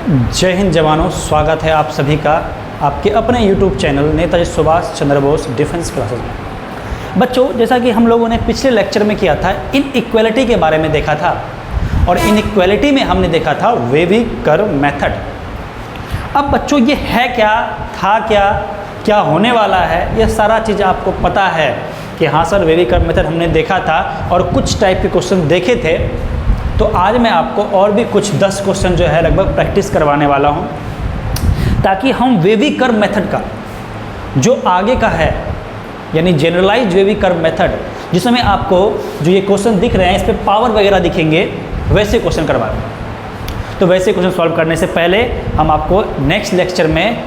जय हिंद जवानों, स्वागत है आप सभी का आपके अपने YouTube channel Netaji Subhash Chandra Bose defence classes में। बच्चों, जैसा कि हम लोगों ने पिछले लेक्चर में किया था, इनइक्वालिटी के बारे में देखा था और इनइक्वालिटी में हमने देखा था वेवी कर्व मेथड। अब बच्चों ये है क्या, था क्या, क्या होने वाला है, यह सारा चीज़ आपको पता है कि हाँ सर वेवी कर्व मेथड हमने देखा था और कुछ टाइप के क्वेश्चन देखे थे। तो आज मैं आपको और भी कुछ 10 क्वेश्चन जो है लगभग प्रैक्टिस करवाने वाला हूं, ताकि हम वेवी कर्व मेथड का जो आगे का है यानी जनरलाइज्ड वेवी कर्व मेथड, जिसमें आपको जो ये क्वेश्चन दिख रहे हैं इस पर पावर वगैरह दिखेंगे, वैसे क्वेश्चन करवाएं। तो वैसे क्वेश्चन सॉल्व करने से पहले हम आपको नेक्स्ट लेक्चर में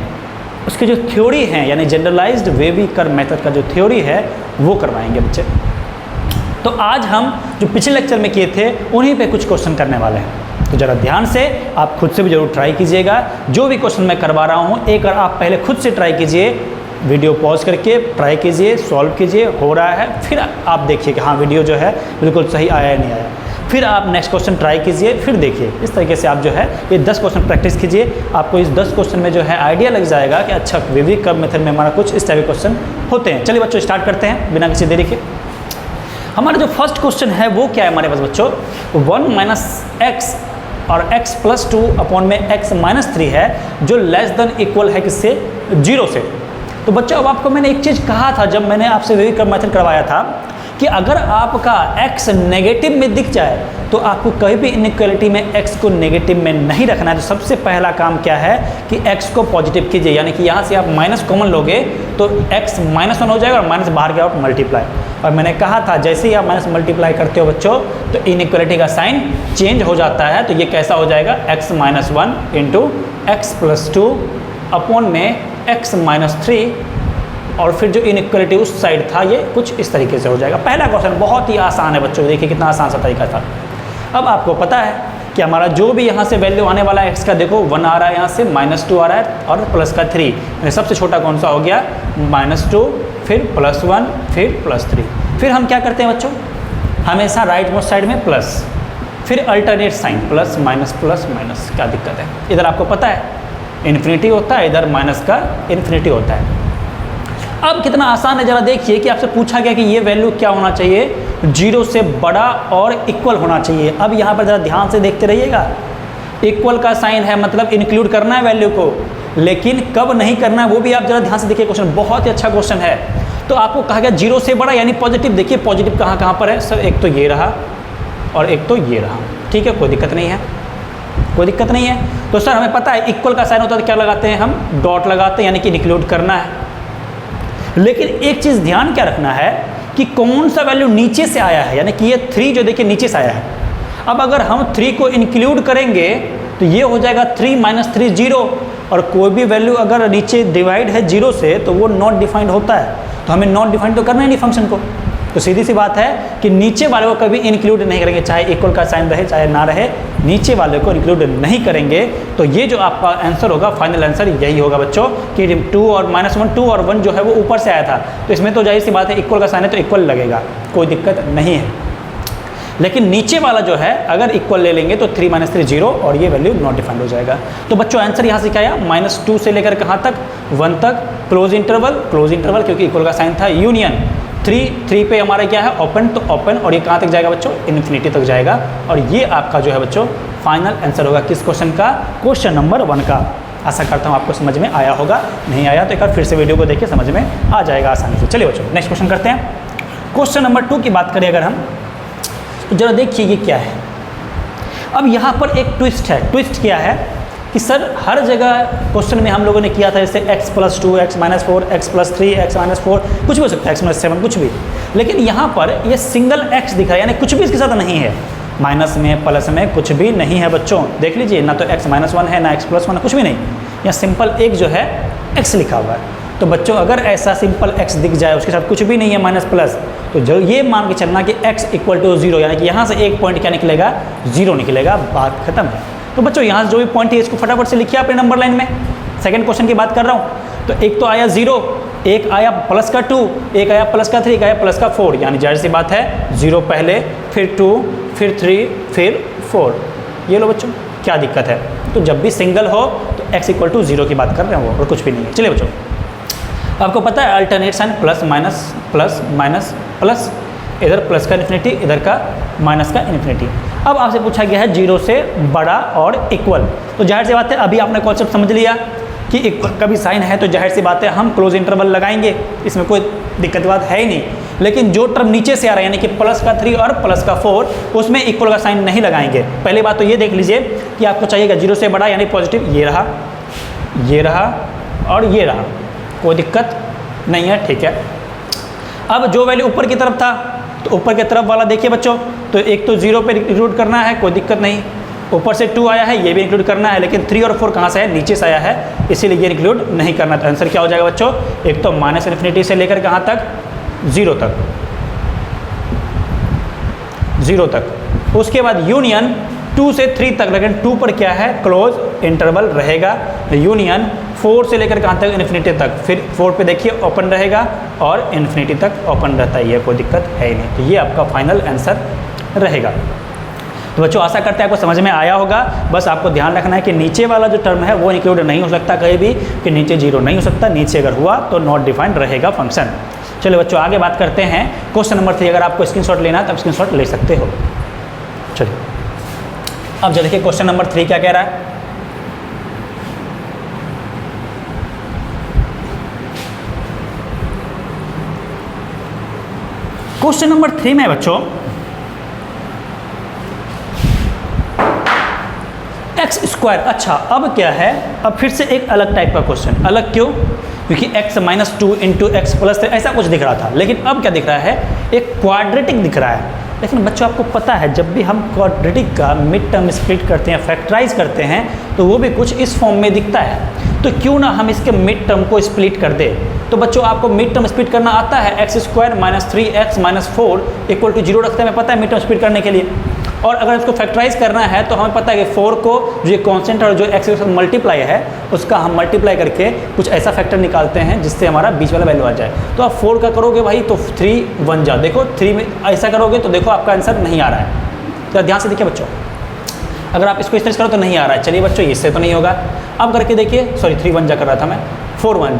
उसके जो थ्योरी हैं यानी जनरलाइज्ड वेवी कर्व मेथड का जो थ्योरी है वो करवाएंगे बच्चे। तो आज हम जो पिछले लेक्चर में किए थे उन्हीं पे कुछ क्वेश्चन करने वाले हैं। तो ज़रा ध्यान से आप खुद से भी जरूर ट्राई कीजिएगा। जो भी क्वेश्चन मैं करवा रहा हूँ एक बार आप पहले खुद से ट्राई कीजिए, वीडियो पॉज करके ट्राई कीजिए, सॉल्व कीजिए, हो रहा है फिर आप देखिए कि हाँ वीडियो जो है बिल्कुल सही आया या नहीं आया। फिर आप नेक्स्ट क्वेश्चन ट्राई कीजिए, फिर देखिए। इस तरीके से आप जो है ये 10 क्वेश्चन प्रैक्टिस कीजिए। आपको इस 10 क्वेश्चन में जो है आइडिया लग जाएगा कि अच्छा वेवी कर्व मेथड में हमारा कुछ इस टाइप के क्वेश्चन होते हैं। चलिए बच्चों स्टार्ट करते हैं बिना किसी देरी के। हमारा जो फर्स्ट क्वेश्चन है वो क्या है हमारे पास बच्चों, 1 माइनस एक्स और x प्लस 2 अपॉन में x माइनस 3 है जो लेस देन इक्वल है किससे, 0 से। तो बच्चों अब आपको मैंने एक चीज़ कहा था जब मैंने आपसे वेवी कर्व मेथड करवाया था कि अगर आपका x नेगेटिव में दिख जाए तो आपको कहीं भी इनइक्वालिटी में x को नेगेटिव में नहीं रखना है। तो सबसे पहला काम क्या है कि x को पॉजिटिव कीजिए, यानी कि यहाँ से आप माइनस कॉमन लोगे तो x -1 हो जाएगा और माइनस बाहर के आप मल्टीप्लाई। और मैंने कहा था जैसे ही आप माइनस मल्टीप्लाई करते हो बच्चों तो इनइक्वालिटी का साइन चेंज हो जाता है। तो ये कैसा हो जाएगा, x - 1 into x plus 2 upon में x - 3 और फिर जो इनइक्वालिटी उस साइड था ये कुछ इस तरीके से हो जाएगा। पहला क्वेश्चन बहुत ही आसान है बच्चों, देखिए कितना आसान सा तरीका था। अब आपको पता है कि हमारा जो भी यहाँ से वैल्यू आने वाला है x का, देखो 1 आ रहा है, यहाँ से -2 आ रहा है और प्लस का 3, यानी सबसे छोटा कौन सा हो गया, -2 फिर +1 फिर +3। फिर हम क्या करते हैं बच्चों, हमेशा राइट मोस्ट साइड में प्लस, फिर alternate sign plus minus plus minus. क्या दिक्कत है, इधर आपको पता है इन्फिनिटी होता है, इधर माइनस का इन्फिनिटी होता है। अब कितना आसान है जरा देखिए कि आपसे पूछा गया कि ये वैल्यू क्या होना चाहिए, 0 से बड़ा और इक्वल होना चाहिए। अब यहाँ पर ज़रा ध्यान से देखते रहिएगा, इक्वल का साइन है मतलब इंक्लूड करना है वैल्यू को, लेकिन कब नहीं करना है वो भी आप जरा ध्यान से देखिए। क्वेश्चन बहुत ही अच्छा क्वेश्चन है। तो आपको कहा गया 0 से बड़ा यानी पॉजिटिव। देखिए पॉजिटिव कहाँ पर है सर, एक तो ये रहा और एक तो ये रहा, ठीक है, कोई दिक्कत नहीं है, कोई दिक्कत नहीं है। तो सर हमें पता है इक्वल का साइन होता है तो क्या लगाते हैं हम, डॉट लगाते हैं, यानी कि इंक्लूड करना है। लेकिन एक चीज़ ध्यान क्या रखना है कि कौन सा वैल्यू नीचे से आया है, यानी कि ये 3 जो देखिए नीचे से आया है। अब अगर हम 3 को इंक्लूड करेंगे तो ये हो जाएगा 3 - 3 0, और कोई भी वैल्यू अगर नीचे डिवाइड है 0 से तो वो नॉट डिफाइंड होता है। तो हमें नॉट डिफाइंड तो करना ही नहीं फंक्शन को। तो सीधी सी बात है कि नीचे वाले को कभी इंक्लूड नहीं करेंगे, चाहे इक्वल का साइन रहे चाहे ना रहे, नीचे वाले को इंक्लूड नहीं करेंगे। तो ये जो आपका आंसर होगा, फाइनल आंसर यही होगा बच्चों कि 2 और -1, 2 और 1 जो है वो ऊपर से आया था। तो इसमें तो जाहिर सी बात है इक्वल का साइन है तो इक्वल लगेगा, कोई दिक्कत नहीं है। लेकिन नीचे वाला जो है अगर इक्वल ले लेंगे तो 3 - 3 0 और ये वैल्यू नॉट डिफाइंड हो जाएगा। तो बच्चों आंसर यहाँ से क्या आया, -2 से लेकर कहाँ तक, 1 तक, क्लोज इंटरवल क्योंकि इक्वल का साइन था, यूनियन 3 पे हमारा क्या है, ओपन, तो ओपन, और ये कहाँ तक जाएगा बच्चों, इन्फिनिटी तक जाएगा। और ये आपका जो है बच्चों फाइनल आंसर होगा किस क्वेश्चन का, क्वेश्चन नंबर 1 का। आशा करता हूँ आपको समझ में आया होगा, नहीं आया तो एक बार फिर से वीडियो को देखिए, समझ में आ जाएगा आसानी से। चलिए बच्चों नेक्स्ट क्वेश्चन करते हैं। क्वेश्चन नंबर 2 की बात करें अगर हम, तो जरा देखिए ये क्या है। अब यहाँ पर एक ट्विस्ट है। ट्विस्ट क्या है कि सर हर जगह क्वेश्चन में हम लोगों ने किया था जैसे x + 2, x - 4, x + 3, x - 4, कुछ भी हो सकता है, x - 7 कुछ भी। लेकिन यहाँ पर ये सिंगल x दिखा है, यानी कुछ भी इसके साथ नहीं है, माइनस में प्लस में कुछ भी नहीं है बच्चों। देख लीजिए ना तो x - 1 है ना x + 1 है, कुछ भी नहीं। यहाँ सिंपल एक जो है x लिखा हुआ है। तो बच्चों अगर ऐसा सिंपल x दिख जाए उसके साथ कुछ भी नहीं है माइनस प्लस, तो जो ये मान के चलना कि x = 0, यानी कि यहाँ से एक पॉइंट क्या निकलेगा, 0 निकलेगा, बात खत्म है। तो बच्चों यहाँ से जो भी पॉइंट है इसको फटाफट से लिखिए अपने नंबर लाइन में। सेकंड क्वेश्चन की बात कर रहा हूँ। तो एक तो आया 0, एक आया प्लस का 2, एक आया प्लस का 3, एक आया प्लस का 4, यानी जाहिर सी बात है 0 पहले, फिर 2, फिर 3, फिर 4। ये लो बच्चों, क्या दिक्कत है, तो जब भी सिंगल हो तो x इक्वल टू 0 की बात कर रहे हैं वो, और कुछ भी नहीं है। चलिए बच्चों, आपको पता है alternate sign plus minus plus, इधर प्लस का इन्फिनिटी, इधर का माइनस का इन्फिनिटी। अब आपसे पूछा गया है 0 से बड़ा और इक्वल, तो जाहिर सी बात है अभी आपने कॉन्सेप्ट समझ लिया कि इक्वल का भी साइन है तो जाहिर सी बात है हम क्लोज इंटरवल लगाएंगे, इसमें कोई दिक्कत बात है ही नहीं। लेकिन जो टर्म नीचे से आ रहा है यानी कि प्लस का 3 और प्लस का 4, उसमें इक्वल का साइन नहीं लगाएंगे। पहली बात तो ये देख लीजिए कि आपको चाहिएगा 0 से बड़ा यानी पॉजिटिव, ये रहा और ये रहा, कोई दिक्कत नहीं है, ठीक है। अब जो वैल्यू ऊपर की तरफ था तो ऊपर की तरफ वाला देखिए बच्चों, तो एक तो 0 पे इंक्लूड करना है, कोई दिक्कत नहीं। ऊपर से 2 आया है, ये भी इंक्लूड करना है, लेकिन 3 और 4 कहाँ से है, नीचे से आया है, इसीलिए ये इंक्लूड नहीं करना। तो आंसर क्या हो जाएगा बच्चों, एक तो माइनस इन्फिनिटी से लेकर कहाँ तक, 0 तक। उसके बाद यूनियन 2 से 3 तक, लेकिन 2 पर क्या है, क्लोज इंटरवल रहेगा। यूनियन 4 से लेकर कहाँ तक, इन्फिनिटी तक, फिर 4 पे देखिए ओपन रहेगा और इन्फिनिटी तक ओपन रहता है, ये कोई दिक्कत है ही नहीं। तो ये आपका फाइनल आंसर रहेगा। तो बच्चों आशा करते हैं आपको समझ में आया होगा। बस आपको ध्यान रखना है कि नीचे वाला जो टर्म है वो इंक्लूड नहीं हो सकता कहीं भी, कि नीचे 0 नहीं हो सकता, नीचे अगर हुआ तो नॉट डिफाइंड रहेगा फंक्शन। चलिए बच्चों आगे बात करते हैं क्वेश्चन नंबर 3। अगर आपको स्क्रीनशॉट लेना है तो आप स्क्रीनशॉट ले सकते हो। चलिए अब जो देखिए क्वेश्चन नंबर 3 क्या कह रहा है, क्वेश्चन नंबर 3 में बच्चों एक्स स्क्वायर। अच्छा अब क्या है, अब फिर से एक अलग टाइप का क्वेश्चन। अलग क्यों, क्योंकि x minus 2 into x plus 3 ऐसा कुछ दिख रहा था, लेकिन अब क्या दिख रहा है, एक क्वाड्रेटिक दिख रहा है। लेकिन बच्चों आपको पता है जब भी हम क्वाड्रेटिक का मिड टर्म स्प्लिट करते हैं, फैक्टराइज करते हैं, तो वो भी कुछ इस फॉर्म में दिखता है। तो क्यों ना हम इसके मिड टर्म को स्प्लिट कर दे। तो बच्चों आपको मिड टर्म स्प्लिट करना आता है, x square minus 3x minus 4 equal to 0 रखते हैं, हमें पता है मिड टर्म स्प्लिट करने के लिए। और अगर इसको फैक्टराइज करना है तो हमें पता है कि 4 को जो ये कॉन्स्टेंट और जो एक्स के साथ मल्टीप्लाई है उसका हम मल्टीप्लाई करके कुछ ऐसा फैक्टर निकालते हैं जिससे हमारा बीच वाला वैल्यू आ जाए। तो आप 4 का करोगे भाई तो 3 1 जा, देखो 3 में ऐसा करोगे तो देखो आपका आंसर नहीं आ रहा है। तो ध्यान से देखिए बच्चों, अगर आप इसको इस तरह से करो तो नहीं आ रहा है। चलिए बच्चों इससे तो नहीं होगा, अब करके देखिए, सॉरी 3 1 जा कर रहा था मैं, 4 1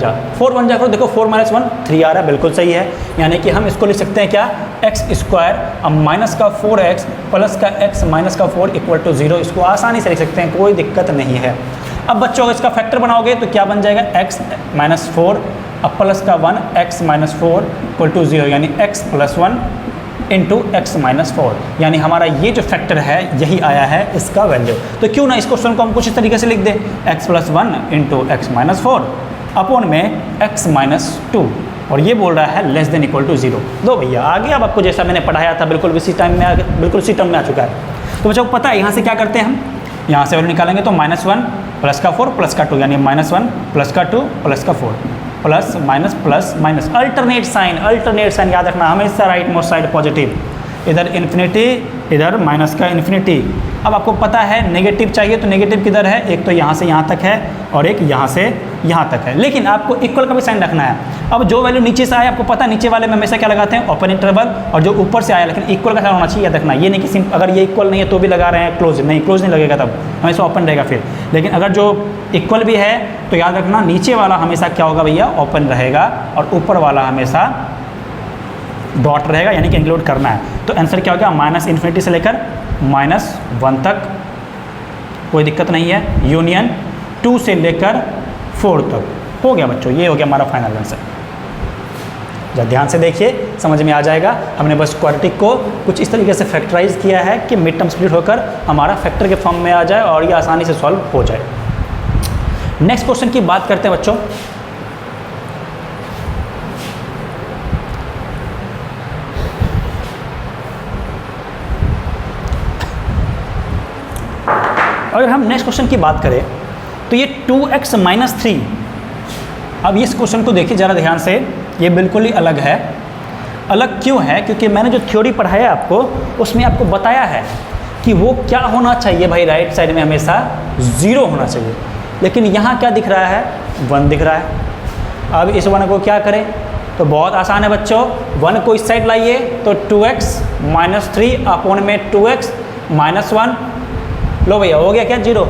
जा करो, देखो 4 माइनस 1 3 आ रहा है, बिल्कुल सही है। यानी कि हम इसको लिख सकते हैं क्या, एक्स स्क्वायर अब माइनस का 4x प्लस का x माइनस का 4 इक्वल टू 0। इसको आसानी से लिख सकते हैं, कोई दिक्कत नहीं है। अब बच्चों अगर इसका फैक्टर बनाओगे तो क्या बन जाएगा, x माइनस 4 अब प्लस का 1 x माइनस 4 इक्वल टू 0, यानी x plus 1 into x minus 4, यानी हमारा ये जो फैक्टर है यही आया है इसका वैल्यू। तो क्यों ना इस क्वेश्चन को हम कुछ इस तरीके से लिख दें, x plus 1 into x minus 4 upon में x माइनस 2, और ये बोल रहा है लेस देन इक्वल टू 0। लो भैया आगे अब आपको जैसा मैंने पढ़ाया था बिल्कुल इसी टाइम में, बिल्कुल इसी टर्म में आ चुका है। तो बच्चों को पता है यहाँ से क्या करते हैं, हम यहाँ से वैल्यू निकालेंगे तो माइनस 1 प्लस का 4 प्लस का 2, यानी माइनस 1 प्लस का 2 प्लस का 4 प्लस माइनस अल्टरनेट साइन याद रखना हमेशा, राइट मोस्ट साइड पॉजिटिव, इधर इन्फिनिटी इधर माइनस का इन्फिनिटी। अब आपको पता है नेगेटिव चाहिए तो नेगेटिव किधर है, एक तो यहाँ से यहाँ तक है और एक यहाँ से यहाँ तक है, लेकिन आपको इक्वल का भी साइन रखना है। अब जो वैल्यू नीचे से आया आपको पता है नीचे वाले में हमेशा क्या लगाते हैं, ओपन इंटरवल, और जो ऊपर से आया लेकिन इक्वल का साइन होना चाहिए, याद रखना। ये नहीं कि अगर ये इक्वल नहीं है तो भी लगा रहे हैं क्लोज, नहीं क्लोज नहीं लगेगा, तब हमेशा ओपन रहेगा फिर। लेकिन अगर जो इक्वल भी है तो याद रखना नीचे वाला हमेशा क्या होगा भैया, ओपन रहेगा, और ऊपर वाला हमेशा डॉट रहेगा, यानी कि इंक्लूड करना है। तो आंसर क्या हो गया, माइनस इन्फिनिटी से लेकर माइनस 1 तक, कोई दिक्कत नहीं है। यूनियन 2 से लेकर 4 तक हो गया बच्चों, ये हो गया हमारा फाइनल आंसर। जब ध्यान से देखिए समझ में आ जाएगा। हमने बस क्वाड्रेटिक को कुछ इस तरीके से फैक्टराइज किया है कि मिड टर्म स्प्लिट होकर हमारा फैक्टर के फॉर्म में आ जाए और ये आसानी से सॉल्व हो जाए। नेक्स्ट क्वेश्चन की बात करते हैं बच्चों। अगर हम नेक्स्ट क्वेश्चन की बात करें तो ये 2x माइनस 3, अब इस क्वेश्चन को देखिए ज़रा ध्यान से, ये बिल्कुल ही अलग है। अलग क्यों है, क्योंकि मैंने जो थ्योरी पढ़ाया आपको उसमें आपको बताया है कि वो क्या होना चाहिए भाई, राइट साइड में हमेशा 0 होना चाहिए, लेकिन यहाँ क्या दिख रहा है, 1 दिख रहा है। अब इस 1 को क्या करें, तो बहुत आसान है बच्चों, 1 को इस साइड लाइए तो 2x माइनस 3 अपॉन में 2x माइनस 1, लो भैया हो गया क्या 0,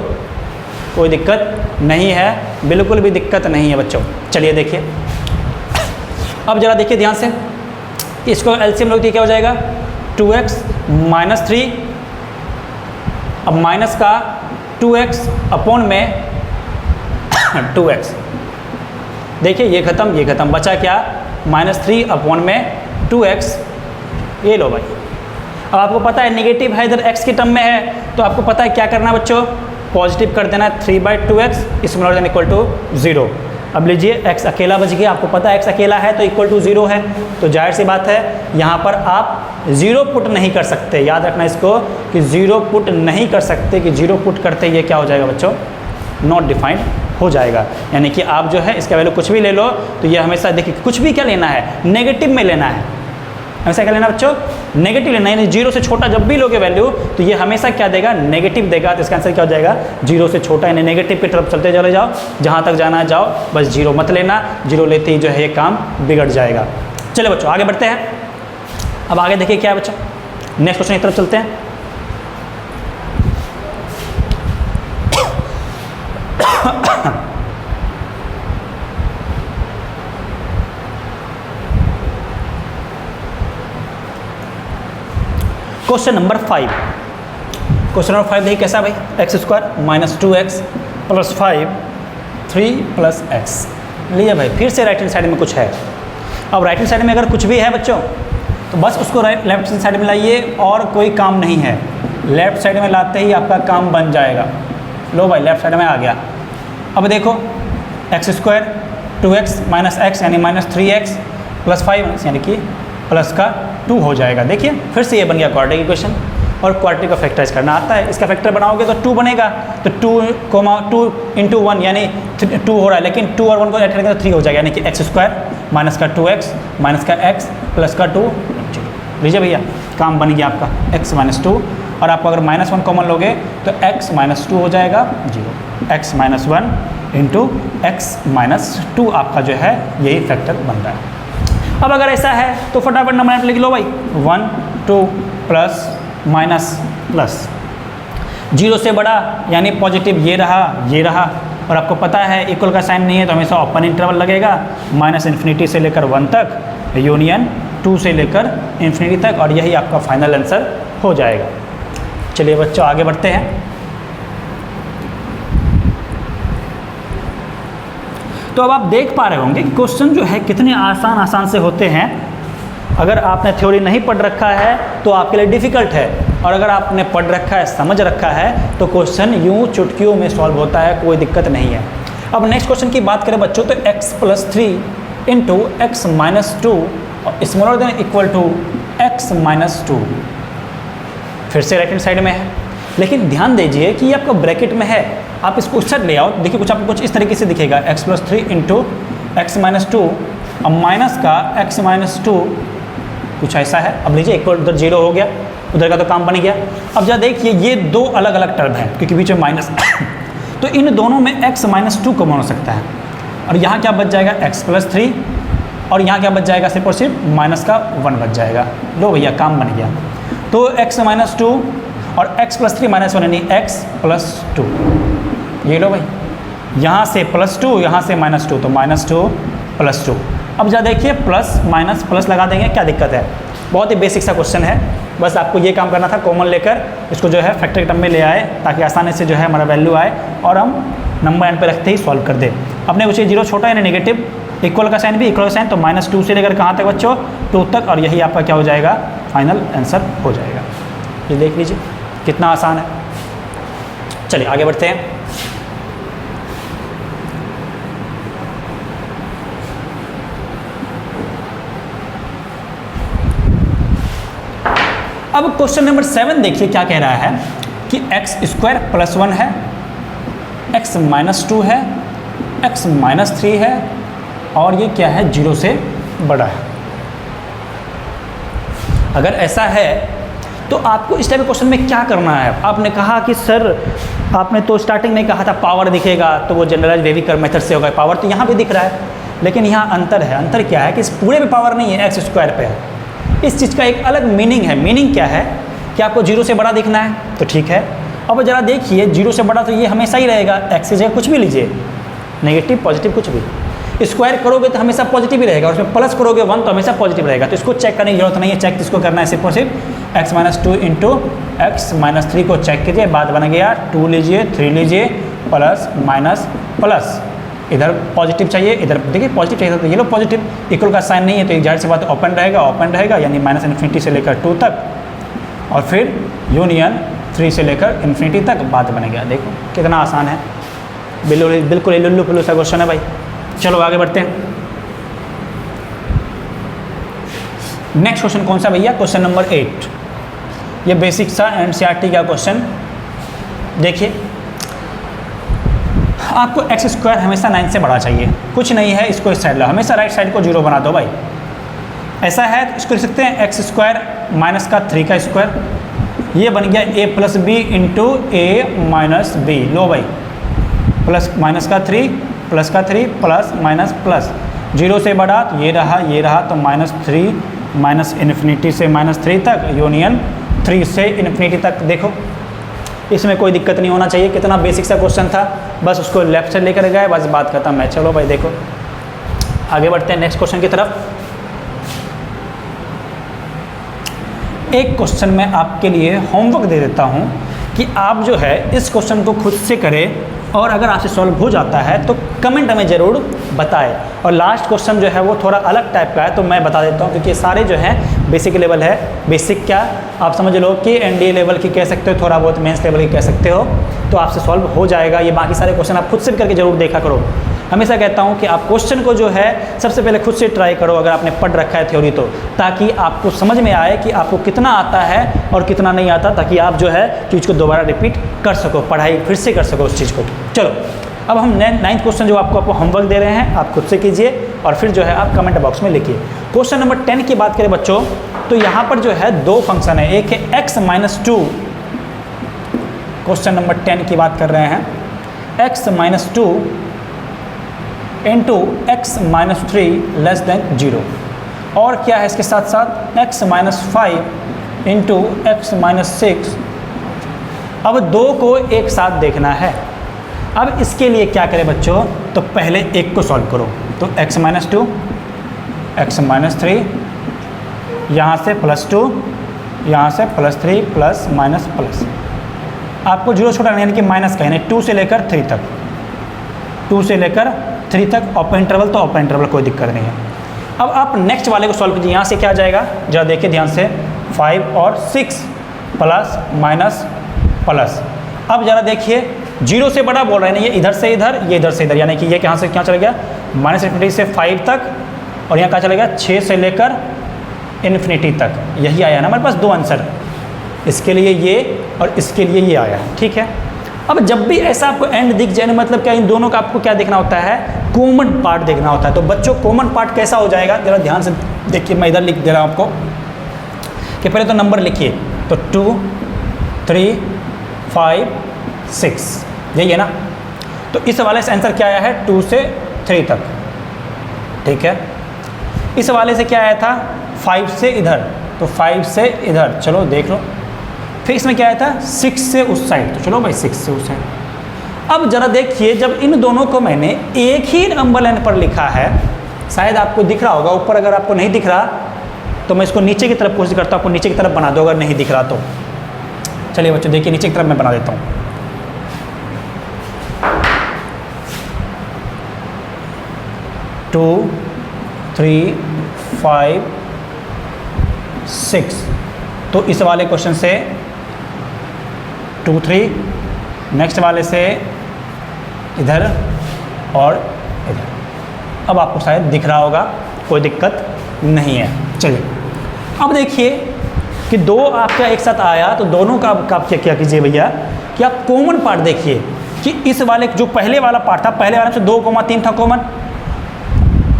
कोई दिक्कत नहीं है, बिल्कुल भी दिक्कत नहीं है बच्चों। चलिए देखिए, अब जरा देखिए ध्यान से, इसको एलसीएम लोग क्या हो जाएगा 2x माइनस 3, अब माइनस का 2x अपॉन में 2x, देखिए ये खत्म, बचा क्या -3 अपॉन में 2x, ये लो भाई। अब आपको पता है नेगेटिव है इधर x की टर्म में है, तो आपको पता है क्या करना है बच्चों, पॉजिटिव कर देना है 3/2x smaller than equal to 0। अब लीजिए x अकेला बच गया, आपको पता है x अकेला है तो इक्वल टू 0 है, तो जाहिर सी बात है यहाँ पर आप 0 पुट नहीं कर सकते, याद रखना इसको कि 0 पुट नहीं कर सकते, कि 0 पुट करते ये क्या हो जाएगा बच्चों, नॉट डिफाइंड हो जाएगा। यानी कि आप जो है इसका वैल्यू कुछ भी ले लो तो ये हमेशा देखिए कुछ भी क्या लेना है, नेगेटिव में लेना है, हमेशा क्या लेना बच्चों, नेगेटिव लेना है। यानी 0 से छोटा जब भी लोगे वैल्यू तो ये हमेशा क्या देगा, नेगेटिव देगा, तो इसका आंसर क्या हो जाएगा 0 से छोटा, यानी नेगेटिव की तरफ चलते चले जाओ, जहाँ तक जाना जाओ, बस 0 मत लेना, 0 लेते ही जो है ये काम बिगड़ जाएगा। चलो बच्चों आगे बढ़ते हैं। अब आगे देखिए क्या है बच्चों, नेक्स्ट क्वेश्चन की तरफ चलते हैं। क्वेश्चन नंबर 5, क्वेश्चन नंबर 5 देखिए कैसा भाई, x² minus 2x plus 5 3 plus x। लीजिए भाई फिर से राइट हैंड साइड में कुछ है। अब राइट हैंड साइड में अगर कुछ भी है बच्चों तो बस उसको लेफ्ट हैंड साइड में लाइए, और कोई काम नहीं है, लेफ्ट साइड में लाते ही आपका काम बन जाएगा। लो भाई लेफ्ट साइड में आ गया। अब देखो x² 2x माइनस x यानी माइनस 3x प्लस 5 यानी कि प्लस का 2 हो जाएगा। देखिए फिर से ये बन गया क्वाड्रेटिक इक्वेशन, और क्वाड्रेटिक को फैक्टराइज करना आता है। इसका फैक्टर बनाओगे तो 2 बनेगा, तो 2 इंटू 1 यानी 2 हो रहा है, लेकिन 2 और 1 को ऐड करेंगे तो 3 हो जाएगा, यानी कि x² माइनस का 2x माइनस का x प्लस का 2। लीजिए भैया काम बन गया आपका x माइनस 2, और आप अगर -1 कॉमन लोगे तो x माइनस 2 हो जाएगा 0, x minus 1 into x minus 2 आपका जो है यही फैक्टर बन रहा है। अब अगर ऐसा है तो फटाफट नंबर लिख लो भाई, 1 2 प्लस माइनस प्लस, 0 से बड़ा यानी पॉजिटिव ये रहा, और आपको पता है इक्वल का साइन नहीं है तो हमेशा ओपन इंटरवल लगेगा, -∞ से लेकर 1 तक, यूनियन 2 से लेकर इन्फिनिटी तक, और यही आपका फाइनल आंसर हो जाएगा। चलिए बच्चों आगे बढ़ते हैं। तो अब आप देख पा रहे होंगे क्वेश्चन जो है कितने आसान से होते हैं। अगर आपने थ्योरी नहीं पढ़ रखा है तो आपके लिए डिफ़िकल्ट है, और अगर आपने पढ़ रखा है, समझ रखा है, तो क्वेश्चन यूँ चुटकियों में सॉल्व होता है, कोई दिक्कत नहीं है। अब नेक्स्ट क्वेश्चन की बात करें बच्चों तो x plus 3 into x minus 2 smaller than equal to x minus 2, फिर से राइट हैंड साइड में है, लेकिन ध्यान दीजिए कि ये आपका ब्रैकेट में है। आप इसको उस साइड ले आओ, देखिए कुछ आपको कुछ इस तरीके से दिखेगा, x plus 3 into x minus 2, अब माइनस का x माइनस 2 कुछ ऐसा है। अब लीजिए इक्वल उधर 0 हो गया, उधर का तो काम बन गया। अब जरा देखिए ये 2 अलग अलग टर्म हैं क्योंकि बीच में माइनस तो इन दोनों में x माइनस 2 कॉमन हो सकता है, और यहाँ क्या बच जाएगा x प्लस 3, और यहाँ क्या बच जाएगा, सिर्फ और सिर्फ माइनस का 1 बच जाएगा। लो भैया काम बन गया। तो x माइनस 2 और x प्लस 3 माइनस 1 यानी x प्लस 2, ये लो भाई, यहाँ से प्लस 2, यहाँ से माइनस 2, तो माइनस 2 प्लस 2। अब जरा देखिए प्लस माइनस प्लस लगा देंगे, क्या दिक्कत है, बहुत ही बेसिक सा क्वेश्चन है। बस आपको ये काम करना था, कॉमन लेकर इसको जो है फैक्टर टर्म में ले आए ताकि आसानी से जो है हमारा वैल्यू आए और हम नंबर एंड पे रखते ही सॉल्व कर दें। अपने कुछ 0 छोटा यानी नेगेटिव, इक्वल का साइन भी इक्वल का साइन, तो -2 से लेकर कहाँ तक बच्चों 2 तक, और यही आपका क्या हो जाएगा फाइनल आंसर हो जाएगा। ये देख लीजिए कितना आसान है। चलिए आगे बढ़ते हैं। अब क्वेश्चन नंबर 7 देखिए क्या कह रहा है कि x² प्लस 1 है, x माइनस 2 है, x माइनस 3 है, और ये क्या है 0 से बड़ा है। अगर ऐसा है तो आपको इस टाइप के क्वेश्चन में क्या करना है। आपने कहा कि सर आपने तो स्टार्टिंग में कहा था पावर दिखेगा तो वो जनरलाइज वेविकर मेथड से होगा, पावर तो यहाँ भी दिख रहा है, लेकिन यहाँ अंतर है। अंतर क्या है कि इस पूरे में पावर नहीं है, x² पे है। इस चीज़ का एक अलग मीनिंग है। मीनिंग क्या है कि आपको 0 से बड़ा दिखना है तो ठीक है, अब जरा देखिए 0 से बड़ा तो ये हमेशा ही रहेगा, एक्स की जगह कुछ भी लीजिए, नेगेटिव पॉजिटिव कुछ भी, स्क्वायर करोगे तो हमेशा पॉजिटिव ही रहेगा, और उसमें प्लस करोगे 1 तो हमेशा पॉजिटिव रहेगा। तो इसको चेक करने की जरूरत नहीं है, चेक इसको करना है सिर्फ और सिर्फ x - 2 इंटू एक्स - 3 को चेक कीजिए, बात बन गया 2 लीजिए 3 लीजिए प्लस माइनस प्लस, इधर पॉजिटिव चाहिए, इधर देखिए पॉजिटिव चाहिए तो ये लो पॉजिटिव, इक्वल का साइन नहीं है तो एक जाहिर सी बात ओपन रहेगा यानी -∞ से लेकर 2 तक, और फिर यूनियन 3 से लेकर इन्फिनिटी तक, बात बन गया। देखो कितना आसान है, बिल्कुल लुल्लू पुल्लू सा क्वेश्चन है भाई। चलो आगे बढ़ते हैं। नेक्स्ट क्वेश्चन कौन सा भैया, क्वेश्चन नंबर 8, ये बेसिक सा एनसीईआरटी का क्वेश्चन। देखिए आपको x² हमेशा 9 से बड़ा चाहिए, कुछ नहीं है इसको इस साइड ला, हमेशा राइट साइड को 0 बना दो भाई। ऐसा है तो इसको लिख सकते हैं x² माइनस का 3 का स्क्वायर, ये बन गया a + b into a - b। लो भाई प्लस माइनस का 3 प्लस का 3 प्लस माइनस प्लस, 0 से बड़ा तो ये रहा तो -3 माइनस इन्फिनिटी से -3 तक यूनियन 3 से इन्फिनिटी तक। देखो इसमें कोई दिक्कत नहीं होना चाहिए, कितना बेसिक सा क्वेश्चन था, बस उसको लेफ्ट से लेकर गए, बस बात खत्म है। चलो भाई देखो आगे बढ़ते हैं नेक्स्ट क्वेश्चन की तरफ। एक क्वेश्चन मैं आपके लिए होमवर्क दे देता हूं कि आप जो है इस क्वेश्चन को खुद से करें, और अगर आपसे सॉल्व हो जाता है तो कमेंट हमें ज़रूर बताएं। और लास्ट क्वेश्चन जो है वो थोड़ा अलग टाइप का है, तो मैं बता देता हूँ क्योंकि सारे जो हैं बेसिक लेवल है। बेसिक क्या आप समझ लो कि एनडीए लेवल की कह सकते हो, थोड़ा बहुत मेंस लेवल की कह सकते हो, तो आपसे सॉल्व हो जाएगा। ये बाकी सारे क्वेश्चन आप खुद से करके ज़रूर देखा करो। हमेशा कहता हूँ कि आप क्वेश्चन को जो है सबसे पहले खुद से ट्राई करो, अगर आपने पढ़ रखा है थ्योरी तो, ताकि आपको समझ में आए कि आपको कितना आता है और कितना नहीं आता, ताकि आप जो है चीज़ को दोबारा रिपीट कर सको, पढ़ाई फिर से कर सको उस चीज़ को। चलो अब हम 9th क्वेश्चन जो आपको होमवर्क दे रहे हैं आप खुद से कीजिए, और फिर जो है आप कमेंट बॉक्स में लिखिए। क्वेश्चन नंबर 10 की बात करें बच्चों, तो यहाँ पर जो है 2 फंक्शन है, एक है x - 2, क्वेश्चन नंबर 10 की बात कर रहे हैं, x - 2 into x - 3 less than 0, और क्या है इसके साथ साथ x - 5 इंटू x - 6। अब 2 को एक साथ देखना है। अब इसके लिए क्या करें बच्चों, तो पहले एक को सॉल्व करो, तो x - 2 x - 3, यहाँ से +2 यहाँ से +3 प्लस माइनस प्लस, आपको 0 छोटा यानी कि माइनस का, यानी 2 से लेकर 3 तक, 2 से लेकर 3 तक ओपन इंटरवल, तो ओपन इंटरवल कोई दिक्कत नहीं है। अब आप नेक्स्ट वाले को सॉल्व कीजिए, यहाँ से क्या जाएगा जरा देखिए ध्यान से, 5 और 6 प्लस माइनस प्लस। अब जरा देखिए 0 से बड़ा बोल रहे हैं ना, ये इधर से इधर, ये इधर से इधर, यानी कि ये कहाँ से क्या चला गया -∞ से 5 तक, और यहाँ क्या चला गया 6 से लेकर इन्फिनिटी तक। यही आया ना हमारे पास 2 आंसर, इसके लिए ये और इसके लिए ये आया, ठीक है। अब जब भी ऐसा आपको एंड दिख जाए, मतलब क्या इन दोनों का आपको क्या देखना होता है, कॉमन पार्ट देखना होता है। तो बच्चों कॉमन पार्ट कैसा हो जाएगा जरा ध्यान से देखिए, मैं इधर लिख दे रहा हूँ आपको कि पहले तो नंबर लिखिए, तो 2 3 5 6, यही है ना। तो इस वाले से आंसर क्या आया है 2 से 3 तक, ठीक है। इस वाले से क्या आया था 5 से इधर, तो 5 से इधर, चलो देख लो। फिर इसमें क्या आया था 6 से उस साइड, तो चलो भाई 6 से उस साइड। अब जरा देखिए जब इन दोनों को मैंने एक ही नंबर लाइन पर लिखा है, शायद आपको दिख रहा होगा ऊपर, अगर आपको नहीं दिख रहा तो मैं इसको नीचे की तरफ कोशिश करता हूँ, आपको नीचे की तरफ बना दो अगर नहीं दिख रहा तो। चलिए बच्चों देखिए नीचे की तरफ मैं बना देता हूँ। 2 3 5 6, तो इस वाले क्वेश्चन से 2 3, नेक्स्ट वाले से इधर और इधर। अब आपको शायद दिख रहा होगा, कोई दिक्कत नहीं है। चलिए अब देखिए कि 2 आपका एक साथ आया, तो दोनों का आप क्या कीजिए भैया कि आप कॉमन पार्ट देखिए कि इस वाले जो पहले वाला पार्ट था, पहले वाले से 2,3 था कॉमन,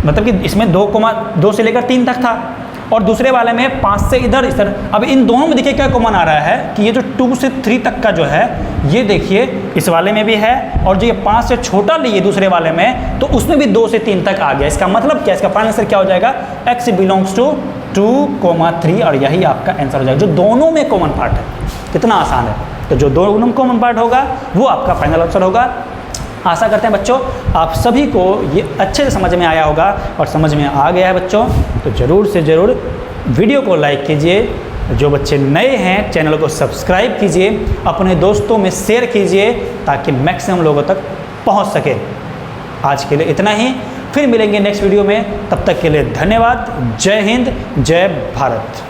मतलब कि इसमें 2 से लेकर 3 तक था, और दूसरे वाले में 5 से इधर इस तरह। अब इन दोनों में देखिए क्या कॉमन आ रहा है कि ये जो 2 से 3 तक का जो है, ये देखिए इस वाले में भी है, और जो ये 5 से छोटा लिए दूसरे वाले में, तो उसमें भी 2 से 3 तक आ गया। इसका मतलब क्या, इसका फाइनल आंसर क्या हो जाएगा, x बिलोंग्स टू 2, 3, और यही आपका आंसर हो जाएगा, जो दोनों में कॉमन पार्ट है। कितना आसान है। तो जो 2 कॉमन पार्ट होगा वो आपका फाइनल आंसर होगा। आशा करते हैं बच्चों आप सभी को ये अच्छे से समझ में आया होगा, और समझ में आ गया है बच्चों तो ज़रूर से ज़रूर वीडियो को लाइक कीजिए। जो बच्चे नए हैं चैनल को सब्सक्राइब कीजिए, अपने दोस्तों में शेयर कीजिए ताकि मैक्सिमम लोगों तक पहुंच सके। आज के लिए इतना ही, फिर मिलेंगे नेक्स्ट वीडियो में। तब तक के लिए धन्यवाद। जय हिंद, जय भारत।